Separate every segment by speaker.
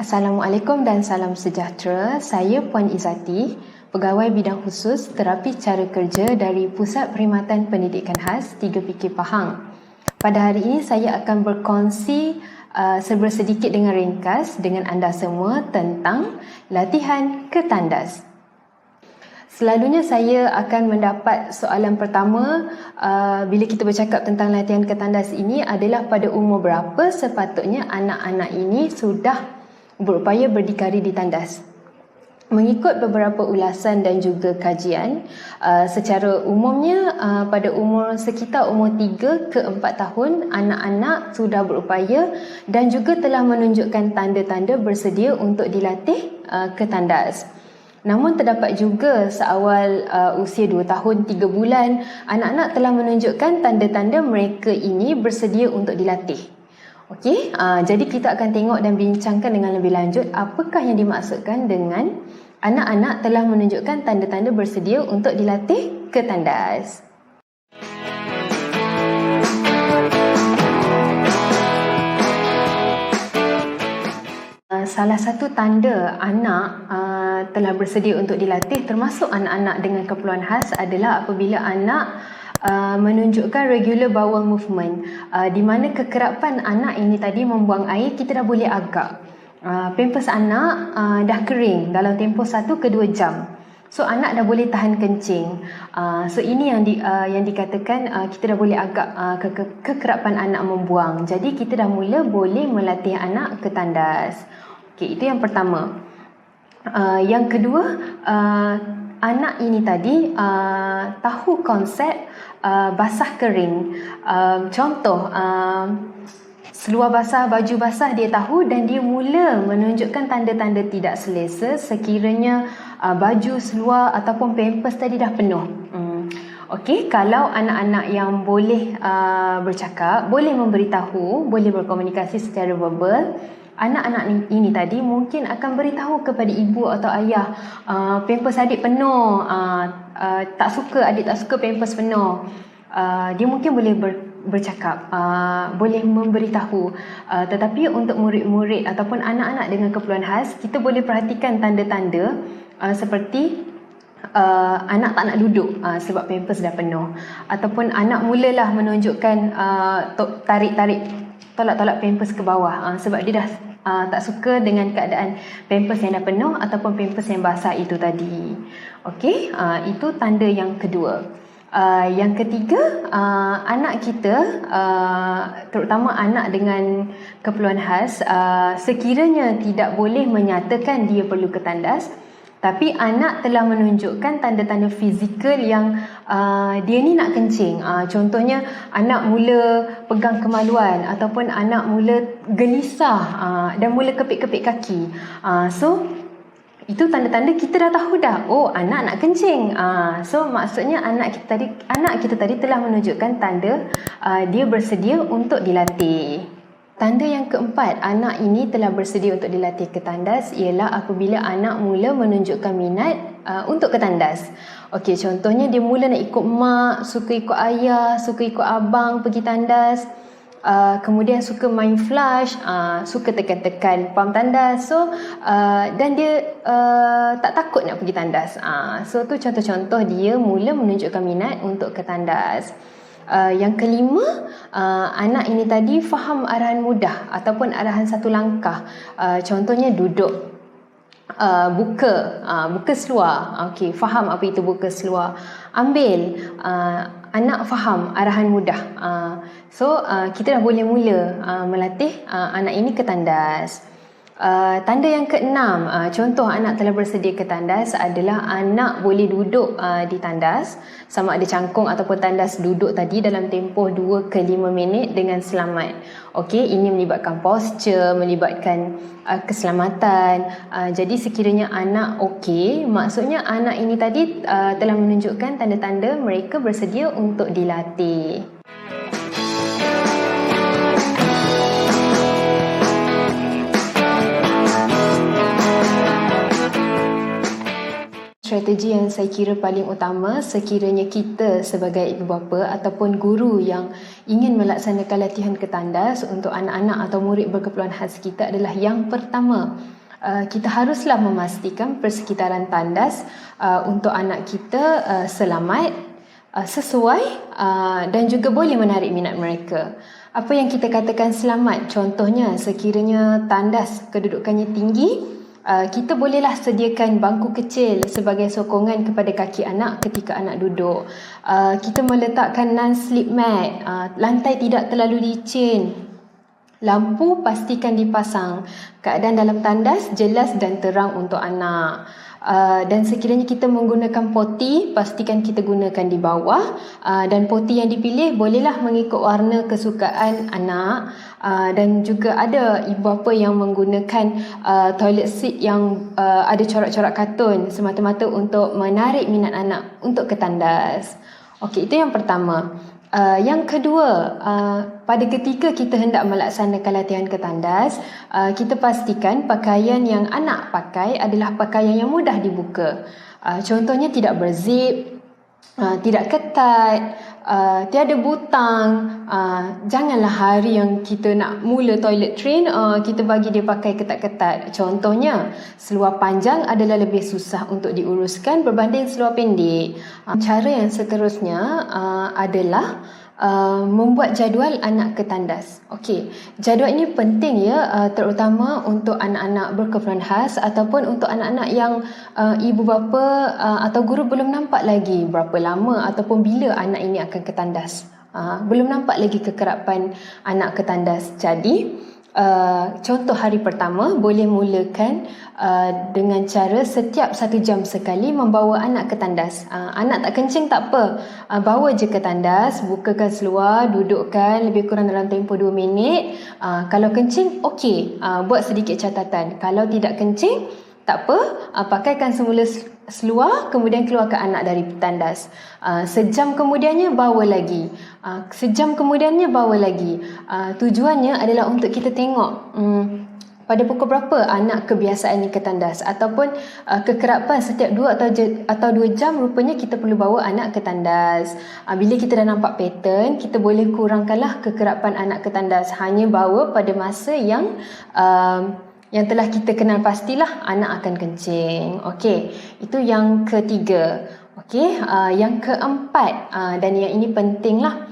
Speaker 1: Assalamualaikum dan salam sejahtera. Saya Puan Izzati, Pegawai Bidang Khusus Terapi Cara Kerja dari Pusat Perkhidmatan Pendidikan Khas 3PK Pahang. Pada hari ini saya akan berkongsi sedikit dengan ringkas dengan anda semua tentang latihan ketandas. Selalunya saya akan mendapat soalan pertama bila kita bercakap tentang latihan ketandas ini adalah pada umur berapa sepatutnya anak-anak ini sudah berupaya berdikari di tandas. Mengikut beberapa ulasan dan juga kajian, secara umumnya pada umur sekitar umur 3 ke 4 tahun, anak-anak sudah berupaya dan juga telah menunjukkan tanda-tanda bersedia untuk dilatih ke tandas. Namun terdapat juga seawal usia 2 tahun 3 bulan, anak-anak telah menunjukkan tanda-tanda mereka ini bersedia untuk dilatih. Okey, jadi kita akan tengok dan bincangkan dengan lebih lanjut apakah yang dimaksudkan dengan anak-anak telah menunjukkan tanda-tanda bersedia untuk dilatih ke tandas. Salah satu tanda anak telah bersedia untuk dilatih termasuk anak-anak dengan keperluan khas adalah apabila anak menunjukkan regular bowel movement, di mana kekerapan anak ini tadi membuang air, kita dah boleh agak. Pampers anak dah kering dalam tempoh 1 ke 2 jam. So anak dah boleh tahan kencing. So ini yang dikatakan kita dah boleh agak kekerapan anak membuang. Jadi kita dah mula boleh melatih anak ke tandas. Okey, itu yang pertama. Yang kedua, anak ini tadi tahu konsep basah kering. Contoh, seluar basah, baju basah dia tahu dan dia mula menunjukkan tanda-tanda tidak selesa sekiranya baju, seluar ataupun pampers tadi dah penuh. Okey, kalau anak-anak yang boleh bercakap, boleh memberitahu, boleh berkomunikasi secara verbal, anak-anak ini tadi mungkin akan beritahu kepada ibu atau ayah, pampers adik penuh, tak suka, adik tak suka pampers penuh. Dia mungkin boleh bercakap, boleh memberitahu. Tetapi untuk murid-murid ataupun anak-anak dengan keperluan khas, kita boleh perhatikan tanda-tanda seperti anak tak nak duduk sebab pampers dah penuh, ataupun anak mulalah menunjukkan tarik-tarik, tolak-tolak pampers ke bawah sebab dia dah tak suka dengan keadaan pampers yang dah penuh ataupun pampers yang basah itu tadi. Okey, itu tanda yang kedua. Yang ketiga, anak kita, terutama anak dengan keperluan khas, sekiranya tidak boleh menyatakan dia perlu ke tandas, tapi anak telah menunjukkan tanda-tanda fizikal yang dia ni nak kencing. Contohnya anak mula pegang kemaluan ataupun anak mula gelisah dan mula kepit-kepit kaki. So itu tanda-tanda kita dah tahu dah, oh anak nak kencing. So maksudnya anak kita tadi telah menunjukkan tanda dia bersedia untuk dilatih. Tanda yang keempat, anak ini telah bersedia untuk dilatih ke tandas ialah apabila anak mula menunjukkan minat untuk ke tandas. Okey, contohnya dia mula nak ikut mak, suka ikut ayah, suka ikut abang pergi tandas. Kemudian suka main flush, suka tekan-tekan pam tandas. So dan dia tak takut nak pergi tandas. So tu contoh-contoh dia mula menunjukkan minat untuk ke tandas. Yang kelima, anak ini tadi faham arahan mudah ataupun arahan satu langkah. Contohnya duduk, buka seluar. Okey, faham apa itu buka seluar. Ambil, anak faham arahan mudah. So kita dah boleh mula melatih anak ini ke tandas. Tanda yang keenam, contoh anak telah bersedia ke tandas adalah anak boleh duduk di tandas, sama ada cangkung ataupun tandas duduk tadi dalam tempoh 2 ke 5 minit dengan selamat. Okey, ini melibatkan posture, melibatkan keselamatan. Jadi sekiranya anak okey, maksudnya anak ini tadi telah menunjukkan tanda-tanda mereka bersedia untuk dilatih. strategi yang saya kira paling utama sekiranya kita sebagai ibu bapa ataupun guru yang ingin melaksanakan latihan ketandas untuk anak-anak atau murid berkeperluan khas kita adalah yang pertama, kita haruslah memastikan persekitaran tandas untuk anak kita selamat, sesuai dan juga boleh menarik minat mereka. Apa yang kita katakan selamat? Contohnya, sekiranya tandas kedudukannya tinggi, kita bolehlah sediakan bangku kecil sebagai sokongan kepada kaki anak ketika anak duduk. Kita meletakkan non-slip mat, lantai tidak terlalu licin. Lampu pastikan dipasang. Keadaan dalam tandas jelas dan terang untuk anak. Dan sekiranya kita menggunakan poti, pastikan kita gunakan di bawah, dan poti yang dipilih bolehlah mengikut warna kesukaan anak. Dan juga ada ibu bapa yang menggunakan toilet seat yang ada corak-corak kartun semata-mata untuk menarik minat anak untuk ke tandas. Okey, itu yang pertama. Yang kedua, pada ketika kita hendak melaksanakan latihan ketandas, kita pastikan pakaian yang anak pakai adalah pakaian yang mudah dibuka. Contohnya tidak berzip, tidak ketat, tiada butang. Janganlah hari yang kita nak mula toilet train, kita bagi dia pakai ketat-ketat. Contohnya, seluar panjang adalah lebih susah untuk diuruskan berbanding seluar pendek. Cara yang seterusnya adalah membuat jadual anak ke tandas. Okey, jadual ini penting ya, terutama untuk anak-anak berkeperluan khas ataupun untuk anak-anak yang ibu bapa atau guru belum nampak lagi berapa lama ataupun bila anak ini akan ke tandas. Belum nampak lagi kekerapan anak ke tandas. Jadi contoh hari pertama boleh mulakan dengan cara setiap 1 jam sekali membawa anak ke tandas. Anak tak kencing tak apa, bawa je ke tandas, bukakan seluar, dudukkan lebih kurang dalam tempoh 2 minit. Kalau kencing okey, buat sedikit catatan. Kalau tidak kencing tak apa, pakaikan semula seluar, kemudian keluarkan anak dari tandas. Sejam kemudiannya bawa lagi. Sejam kemudiannya bawa lagi. Tujuannya adalah untuk kita tengok pada pukul berapa anak kebiasaannya ke tandas, ataupun kekerapan setiap 2 atau 2 jam rupanya kita perlu bawa anak ke tandas. Bila kita dah nampak pattern, kita boleh kurangkanlah kekerapan anak ke tandas. Hanya bawa pada masa yang telah kita kenal pastilah anak akan kencing. Okey, itu yang ketiga. Okey, yang keempat, dan yang ini pentinglah.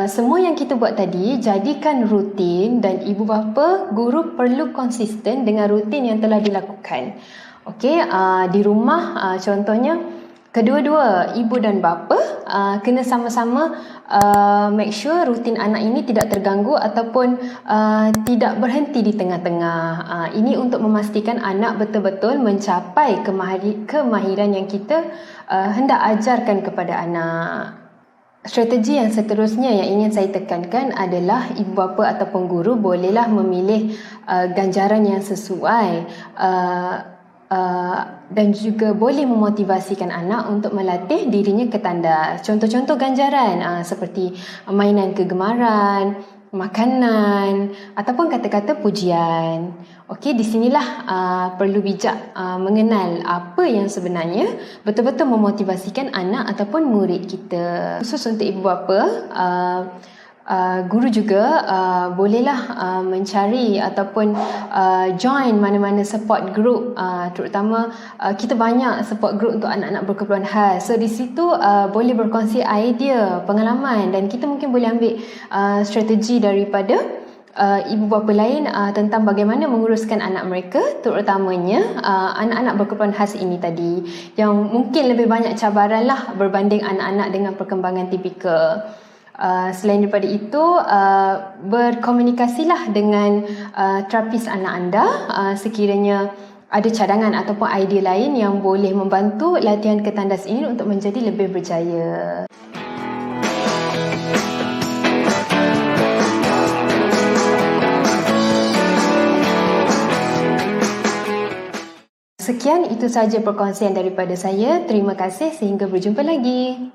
Speaker 1: Semua yang kita buat tadi jadikan rutin dan ibu bapa, guru perlu konsisten dengan rutin yang telah dilakukan. Okey, di rumah contohnya kedua-dua ibu dan bapa kena sama-sama make sure rutin anak ini tidak terganggu ataupun tidak berhenti di tengah-tengah. Ini untuk memastikan anak betul-betul mencapai kemahiran yang kita hendak ajarkan kepada anak. Strategi yang seterusnya yang ingin saya tekankan adalah ibu bapa ataupun guru bolehlah memilih ganjaran yang sesuai dan juga boleh memotivasikan anak untuk melatih dirinya ke tandas. Contoh-contoh ganjaran seperti mainan kegemaran, makanan ataupun kata-kata pujian. Okey, di sinilah perlu bijak mengenal apa yang sebenarnya betul-betul memotivasikan anak ataupun murid kita. Khusus untuk ibu bapa, guru juga bolehlah mencari ataupun join mana-mana support group, terutama kita banyak support group untuk anak-anak berkeperluan khas. So di situ boleh berkongsi idea, pengalaman, dan kita mungkin boleh ambil strategi daripada ibu bapa lain tentang bagaimana menguruskan anak mereka, terutamanya anak-anak berkeperluan khas ini tadi yang mungkin lebih banyak cabaran lah berbanding anak-anak dengan perkembangan tipikal. Selain daripada itu, berkomunikasilah dengan terapis anak anda sekiranya ada cadangan ataupun idea lain yang boleh membantu latihan ketandas ini untuk menjadi lebih berjaya. Sekian, itu sahaja perkongsian daripada saya. Terima kasih, sehingga berjumpa lagi.